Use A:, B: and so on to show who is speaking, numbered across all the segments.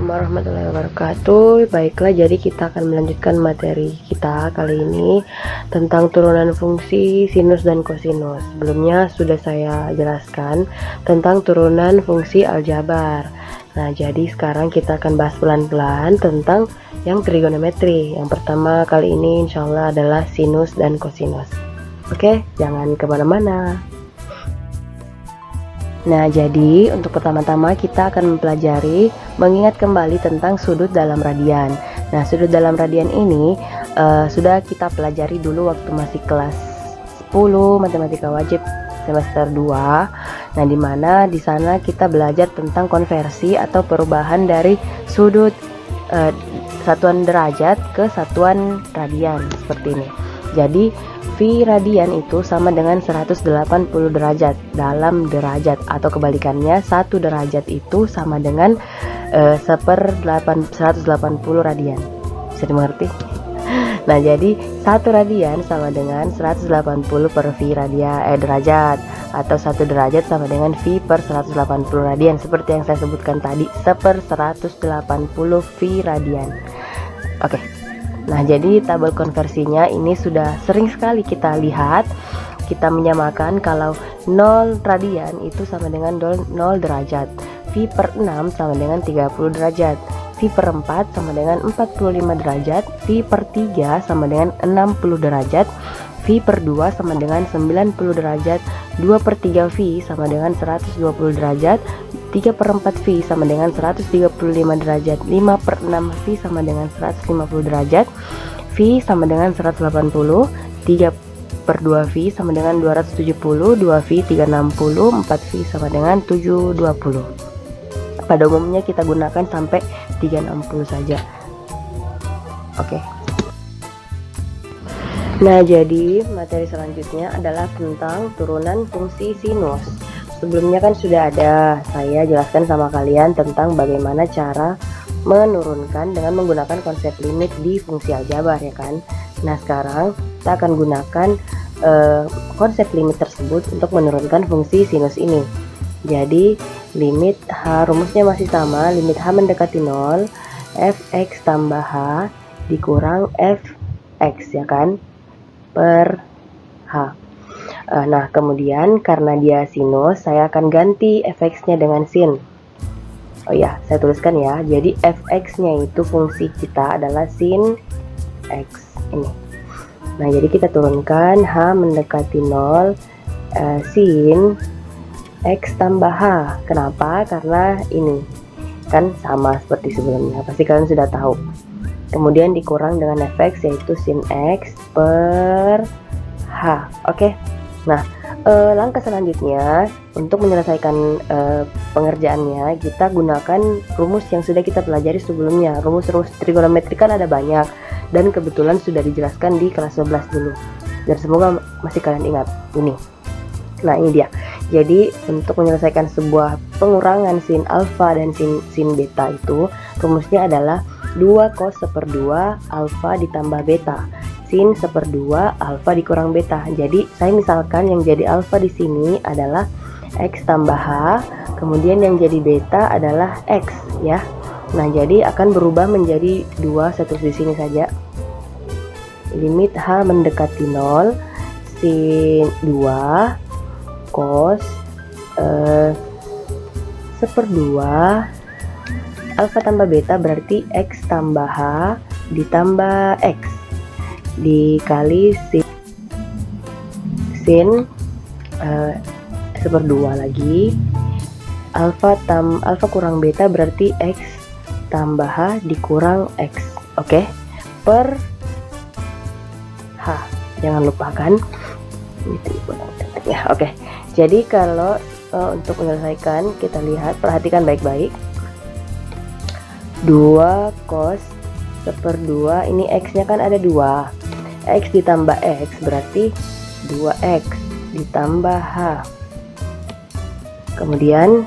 A: Assalamualaikum warahmatullahi wabarakatuh. Baiklah, jadi kita akan melanjutkan materi kita kali ini tentang turunan fungsi sinus dan kosinus. Sebelumnya sudah saya jelaskan tentang turunan fungsi aljabar. Nah, jadi sekarang kita akan bahas pelan-pelan tentang yang trigonometri. Yang pertama kali ini insya Allah adalah sinus dan kosinus. Oke, jangan kemana-mana. Nah, jadi untuk pertama-tama kita akan mempelajari mengingat kembali tentang sudut dalam radian. Nah, sudut dalam radian ini sudah kita pelajari dulu waktu masih kelas 10 matematika wajib semester 2. Nah, dimana di sana kita belajar tentang konversi atau perubahan dari sudut satuan derajat ke satuan radian seperti ini. Jadi V radian itu sama dengan 180 derajat dalam derajat, atau kebalikannya 1 derajat itu sama dengan 180 radian. Bisa dimengerti? Nah, jadi 1 radian sama dengan 180 per V derajat, atau 1 derajat sama dengan V per 180 radian, seperti yang saya sebutkan tadi, 1/180 V radian. Oke. Nah, jadi tabel konversinya ini sudah sering sekali kita lihat. Kita menyamakan kalau 0 radian itu sama dengan 0 derajat, V per 6 sama dengan 30 derajat, V per 4 sama dengan 45 derajat, V per 3 sama dengan 60 derajat, V per 2 sama dengan 90 derajat, 2 per 3 V sama dengan 120 derajat, 3 per 4 V sama dengan 135 derajat, 5 per 6 V sama dengan 150 derajat, V sama dengan 180, 3 per 2 V sama dengan 270, 2 V 360, 4 V sama dengan 720. Pada umumnya kita gunakan sampai 360 saja. Oke. Nah, jadi materi selanjutnya adalah tentang turunan fungsi sinus. Sebelumnya kan sudah ada saya jelaskan sama kalian tentang bagaimana cara menurunkan dengan menggunakan konsep limit di fungsi aljabar, ya kan. Nah, sekarang kita akan gunakan konsep limit tersebut untuk menurunkan fungsi sinus ini. Jadi limit H, rumusnya masih sama, limit H mendekati 0, fx tambah H dikurang fx, ya kan, per H. Nah, kemudian karena dia sinus, saya akan ganti fx-nya dengan sin. Oh ya, saya tuliskan ya. Jadi fx-nya itu fungsi kita adalah sin x ini. Nah, jadi kita turunkan H mendekati 0, sin x tambah H. Kenapa? Karena ini kan sama seperti sebelumnya. Pasti kalian sudah tahu. Kemudian dikurang dengan fx yaitu sin x per H. Oke. Nah, langkah selanjutnya untuk menyelesaikan pengerjaannya, kita gunakan rumus yang sudah kita pelajari sebelumnya. Rumus-rumus trigonometri kan ada banyak, dan kebetulan sudah dijelaskan di kelas 12 dulu, dan semoga masih kalian ingat ini. Nah, ini dia. Jadi untuk menyelesaikan sebuah pengurangan sin alfa dan sin beta itu, rumusnya adalah 2 cos 1/2 alfa ditambah beta, sin 1/2 alfa dikurang beta. Jadi saya misalkan yang jadi alfa di sini adalah x tambah h, kemudian yang jadi beta adalah x, ya. Nah, jadi akan berubah menjadi 2, saya tulis di sini saja. Limit h mendekati 0, sin 2 cos 1/2 alfa tambah beta, berarti x tambah h ditambah x dikali sin 1/2 lagi, alfa kurang beta berarti x tambah h dikurang x. Oke, per h, jangan lupakan ya. Oke, jadi kalau untuk menyelesaikan, kita lihat, perhatikan baik-baik. 2 cos 1/2, ini x nya kan ada 2, x ditambah x berarti 2x ditambah h. Kemudian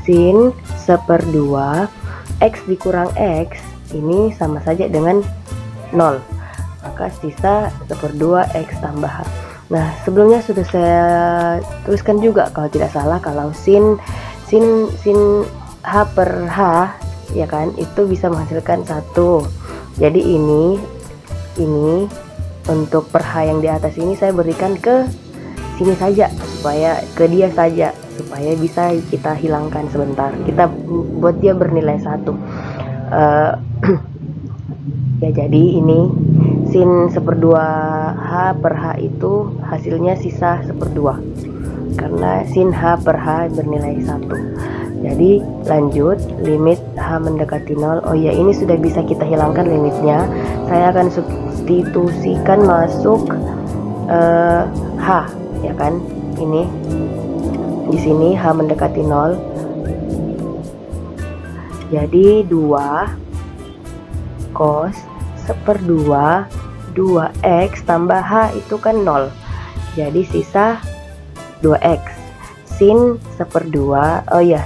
A: sin 1/2 x dikurang x ini sama saja dengan 0, maka sisa 1/2 x tambah h. Nah, sebelumnya sudah saya tuliskan juga kalau tidak salah, kalau sin H per H, ya kan, itu bisa menghasilkan 1. Jadi ini untuk per H yang di atas ini saya berikan ke sini saja, supaya ke dia saja, supaya bisa kita hilangkan sebentar. Kita buat dia bernilai 1. Ya, jadi ini sin 1/2 H per H itu hasilnya sisa 1/2, karena sin H per H bernilai 1. Jadi lanjut, limit H mendekati 0. Oh ya, ini sudah bisa kita hilangkan limitnya. Saya akan substitusikan masuk H, ya kan. Ini di sini H mendekati 0. Jadi 2 cos 1/2 2x tambah H itu kan 0. Jadi sisa 2x. Sin 1/2, oh ya,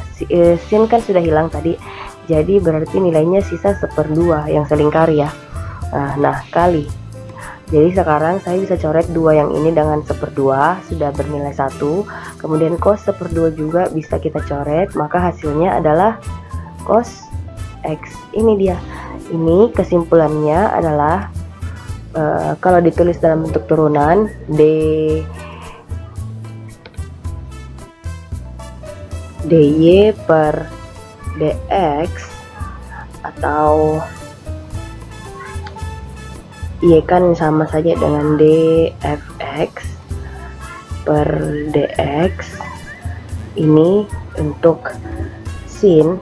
A: sin kan sudah hilang tadi, jadi berarti nilainya sisa 1/2 yang selingkar ya. Nah kali, jadi sekarang saya bisa coret 2 yang ini dengan 1/2, sudah bernilai 1. Kemudian cos 1/2 juga bisa kita coret, maka hasilnya adalah cos x. Ini dia. Ini kesimpulannya adalah kalau ditulis dalam bentuk turunan, dy per dx atau y kan sama saja dengan dfx per dx. Ini untuk sin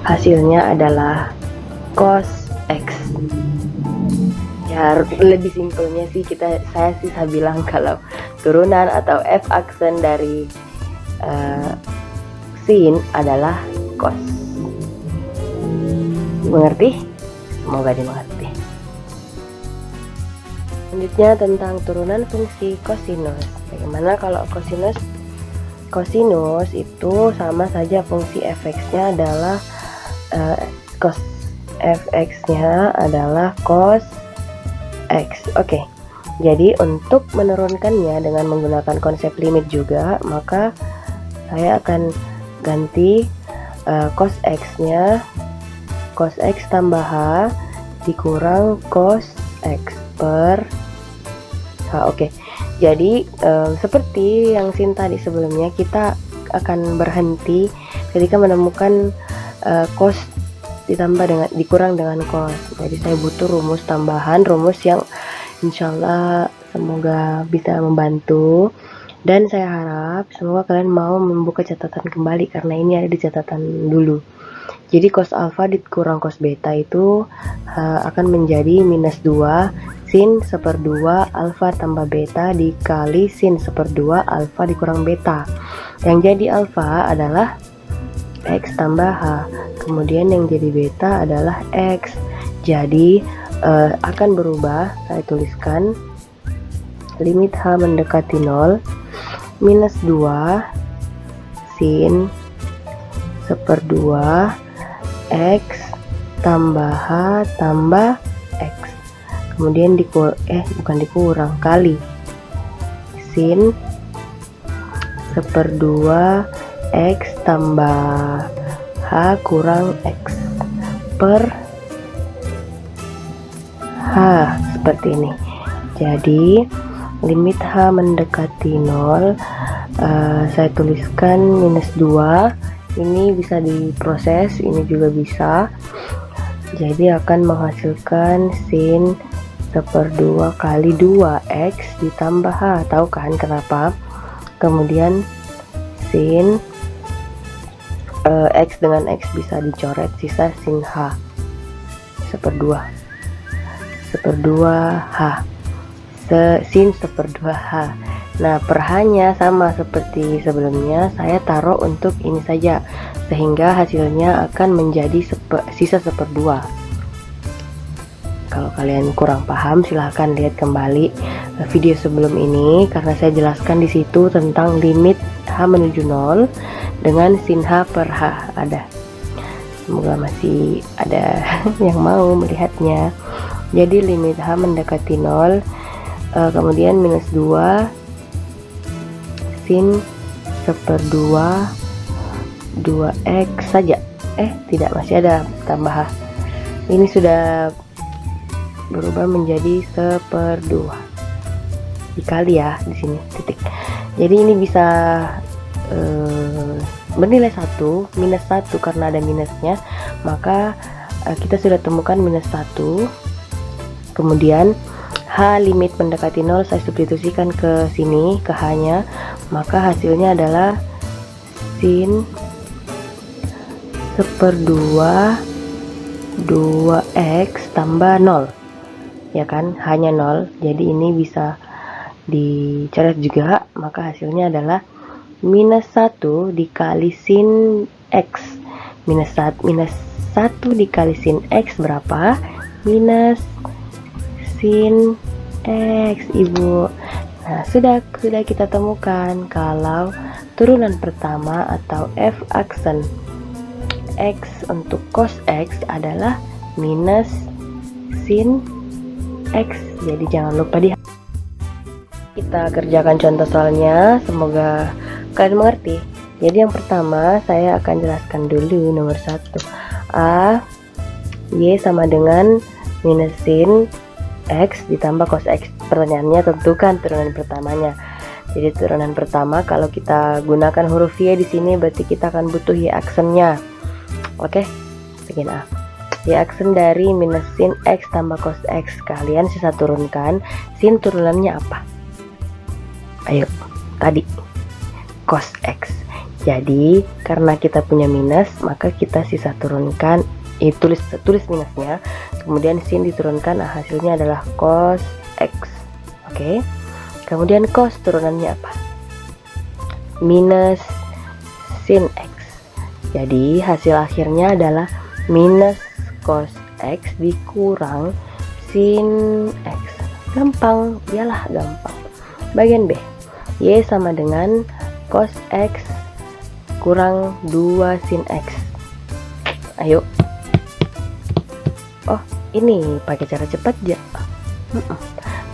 A: hasilnya adalah cos x. Ya, lebih simpelnya sih saya bisa bilang kalau turunan atau f aksen dari sin adalah cos. Mengerti? Semoga dimengerti. Selanjutnya tentang turunan fungsi kosinus. Bagaimana kalau kosinus itu sama saja fungsi fx-nya adalah cos fx-nya adalah cos x. Oke. Jadi untuk menurunkannya dengan menggunakan konsep limit juga, maka saya akan ganti cos x-nya cos x tambah h dikurang cos x per h. Oke. Jadi seperti yang sin tadi sebelumnya, kita akan berhenti ketika menemukan cos dikurang dengan cos. Jadi saya butuh rumus tambahan, rumus yang insyaallah semoga bisa membantu, dan saya harap semoga kalian mau membuka catatan kembali karena ini ada di catatan dulu. Jadi cos alfa dikurang cos beta itu akan menjadi minus 2 sin 1/2 alfa tambah beta dikali sin 1/2 alfa dikurang beta. Yang jadi alfa adalah x tambah h, kemudian yang jadi beta adalah x. Jadi akan berubah, saya tuliskan limit h mendekati 0 minus 2 sin 1/2 x tambah h tambah x, kemudian bukan dikurang, kali sin 1/2 x tambah h kurang x per h, seperti ini. Jadi limit h mendekati 0 saya tuliskan minus 2. Ini bisa diproses, ini juga bisa. Jadi akan menghasilkan sin 1/2 kali 2x ditambah h. Tahu kan kenapa? Kemudian sin x dengan x bisa dicoret, sisa sin h 1/2 h sin 1/2 h. Nah, per h-nya sama seperti sebelumnya, saya taruh untuk ini saja, sehingga hasilnya akan menjadi sisa 1/2. Kalau kalian kurang paham, silahkan lihat kembali video sebelum ini, karena saya jelaskan di situ tentang limit h menuju 0 dengan sin h per h ada. Semoga masih ada yang mau melihatnya. Jadi limit h mendekati 0, kemudian minus 2 sin 1/2 2x saja. Tidak, masih ada tambah. Ini sudah berubah menjadi 1/2 dikali ya di sini titik. Jadi ini bisa bernilai 1 minus 1 karena ada minusnya, maka kita sudah temukan minus 1. Kemudian H limit mendekati 0 saya substitusikan ke sini, ke H nya, maka hasilnya adalah sin 1/2 2x tambah 0, ya kan, hanya 0. Jadi ini bisa dicoret juga, maka hasilnya adalah minus 1 dikali sin x. Minus 1 dikali sin x berapa? Minus sin x, Ibu. Nah, sudah kita temukan kalau turunan pertama atau f aksen x untuk cos x adalah minus sin x. Jadi jangan lupa kita kerjakan contoh soalnya, semoga kalian mengerti. Jadi yang pertama saya akan jelaskan dulu nomor 1. A y sama dengan minus sin x ditambah cos x. Pertanyaannya tentukan turunan pertamanya. Jadi turunan pertama kalau kita gunakan huruf y di sini berarti kita akan butuh y aksennya. Oke, begini A. Y aksen dari minus sin x tambah cos x, kalian sisa turunkan. Sin turunannya apa? Ayo, tadi cos x. Jadi karena kita punya minus, maka kita sisa turunkan, tulis minusnya, kemudian sin diturunkan. Nah, hasilnya adalah cos x. Oke. Kemudian cos turunannya apa? Minus sin x. Jadi hasil akhirnya adalah minus cos x dikurang sin x. Gampang, iyalah gampang. Bagian B, y sama dengan cos x kurang 2 sin x. Ayo. Oh, ini pakai cara cepat ya.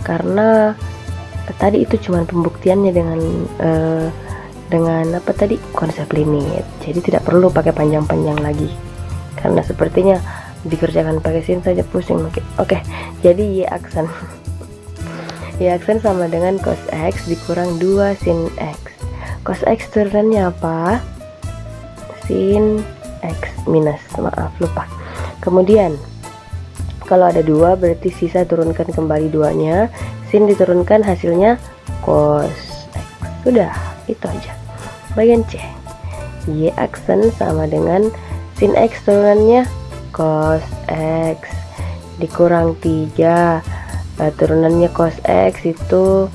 A: Karena tadi itu cuma pembuktiannya dengan apa tadi, konsep limit. Jadi tidak perlu pakai panjang-panjang lagi. Karena sepertinya dikerjakan pakai sin saja pusing mungkin. Oke, jadi y aksen y aksen sama dengan cos x dikurang 2 sin x. Cos x turunannya apa? Sin x minus, maaf lupa. Kemudian kalau ada 2 berarti sisa turunkan kembali 2-nya, sin diturunkan hasilnya cos x. Sudah, itu aja. Bagian C, y aksen sama dengan sin x turunannya cos x dikurang 3, turunannya cos x itu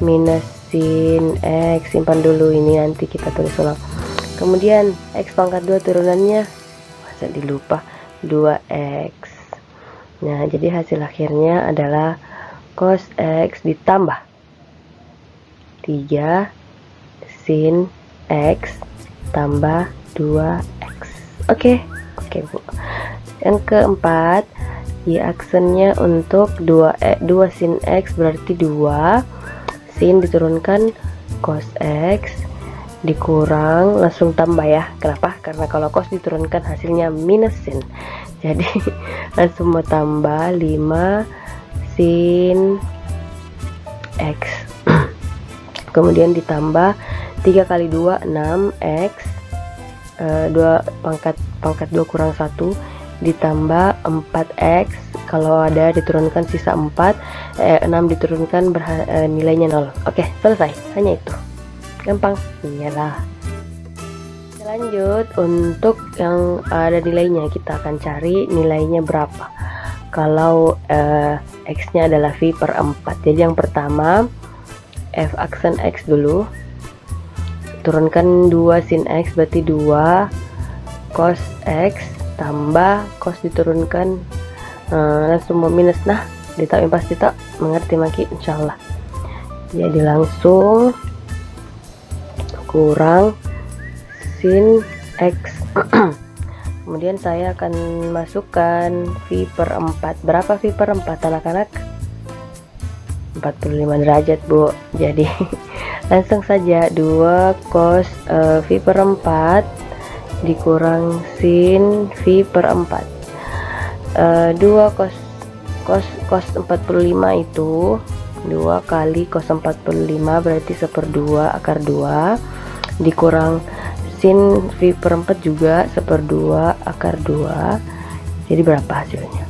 A: minus sin x. Simpan dulu ini, nanti kita tulis ulang. Kemudian x pangkat 2 turunannya, masa dilupa, 2x. Nah, jadi hasil akhirnya adalah cos x ditambah 3 sin x tambah 2x. Oke, Bu. Yang keempat, y aksennya untuk 2 sin x berarti 2, sin diturunkan cos x dikurang, langsung tambah ya. Kenapa? Karena kalau cos diturunkan hasilnya minus sin. Jadi langsung mau tambah 5 sin x. Kemudian ditambah 3 kali 2 6x, 2 pangkat 2 kurang 1 ditambah 4x, kalau ada diturunkan sisa 4, 6 diturunkan nilainya 0. Oke, selesai, hanya itu, gampang. Iyalah. Lanjut, untuk yang ada nilainya kita akan cari nilainya berapa kalau x nya adalah v per 4. Jadi yang pertama f aksen x dulu, turunkan 2 sin x berarti 2 cos x tambah cos diturunkan langsung mau minus. Nah, ditahu pasti tak mengerti maki insyaallah. Jadi langsung kurang sin x. Kemudian saya akan masukkan v per 4. Berapa v per 4 anak-anak? 45 derajat, Bu. Jadi Langsung saja 2 cos V per 4 dikurang sin V per 4. 2 cos 45 itu 2 kali cos 45 berarti 1/2 akar 2 dikurang sin V per 4 juga 1/2 akar 2. Jadi berapa hasilnya?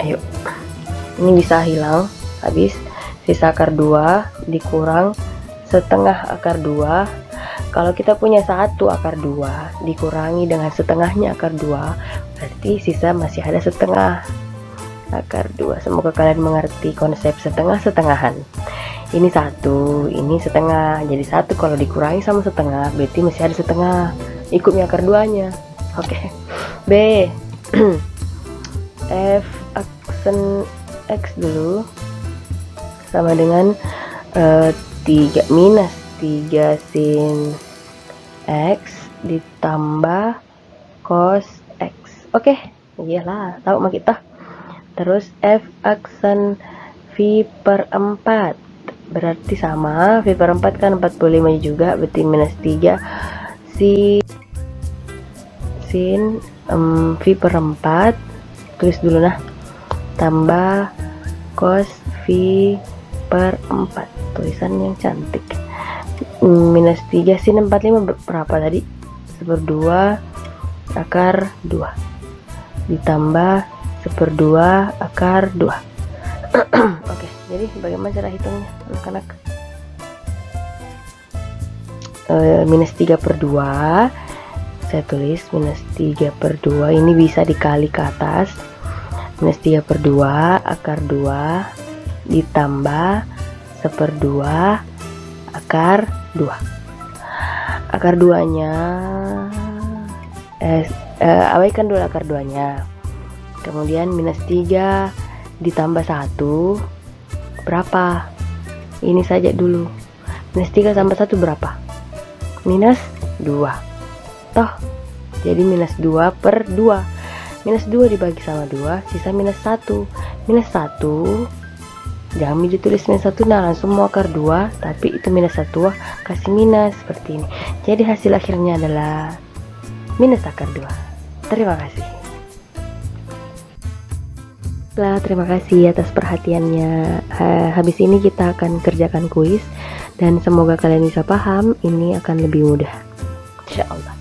A: Ayo, ini bisa hilang, habis sisa akar 2 dikurang setengah akar 2. Kalau kita punya 1 akar 2 dikurangi dengan setengahnya akar 2, berarti sisa masih ada setengah akar 2. Semoga kalian mengerti konsep setengah-setengahan. Ini 1, ini setengah. Jadi 1 kalau dikurangi sama setengah berarti masih ada setengah, ikutnya akar 2-nya. Oke. B. F aksen X dulu sama dengan 3 minus 3 sin X ditambah cos X. Oke, iyalah, tahu mah kita. Terus F aksen V per 4 berarti sama, V per 4 kan 45 juga, berarti minus 3 sin V per 4, tulis dulu nah, tambah cos V per 4, tulisan yang cantik. Minus 3 sin 45 berapa tadi? 1/2 akar 2 ditambah 1/2 akar 2. Oke, jadi bagaimana cara hitungnya anak-anak? Minus 3/2, saya tulis minus 3/2, ini bisa dikali ke atas. Minus 3/2 akar 2 ditambah 1/2 akar 2. Akar 2-nya abaikan dulu akar 2-nya. Kemudian minus 3 ditambah 1 berapa? Ini saja dulu. Minus 3 tambah 1 berapa? Minus 2. Toh, jadi minus 2/2. Minus 2 dibagi sama 2, sisa minus 1. Minus 1, jangan ditulis minus 1, nah langsung mau akar 2, tapi itu minus 1 kasih minus seperti ini. Jadi hasil akhirnya adalah minus akar 2. Terima kasih. Terima kasih atas perhatiannya. Habis ini kita akan kerjakan kuis dan semoga kalian bisa paham. Ini akan lebih mudah, insya Allah.